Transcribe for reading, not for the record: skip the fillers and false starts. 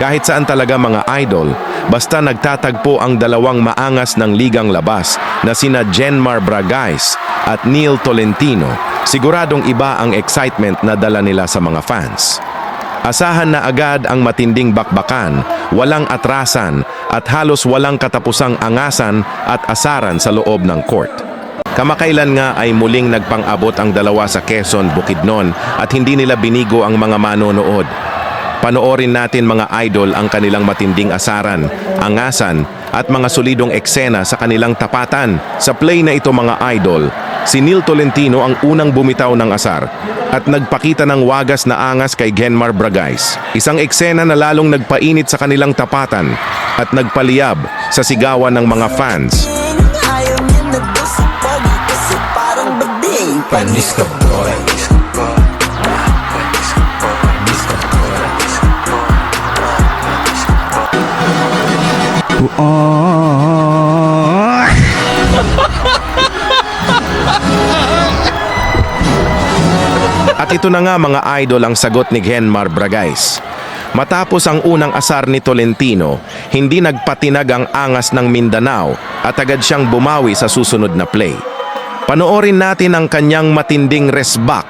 Kahit saan talaga mga idol, basta nagtatagpo ang dalawang maangas ng ligang labas na sina Genmar Bragais at Neil Tolentino, siguradong iba ang excitement na dala nila sa mga fans. Asahan na agad ang matinding bakbakan, walang atrasan at halos walang katapusang angasan at asaran sa loob ng court. Kamakailan nga ay muling nagpang-abot ang dalawa sa Quezon, Bukidnon at hindi nila binigo ang mga manonood. Panoorin natin mga idol ang kanilang matinding asaran, angasan at mga solidong eksena sa kanilang tapatan. Sa play na ito mga idol, si Neil Tolentino ang unang bumitaw ng asar at nagpakita ng wagas na angas kay Genmar Bragais. Isang eksena na lalong nagpainit sa kanilang tapatan at nagpaliyab sa sigawan ng mga fans. Ayaw niya na daw sa pogi kasi parang bading. Panis ka boy. At ito na nga mga idol ang sagot ni Genmar Bragais. Matapos ang unang asar ni Tolentino, hindi nagpatinag ang angas ng Mindanao at agad siyang bumawi sa susunod na play. Panoorin natin ang kanyang matinding resback.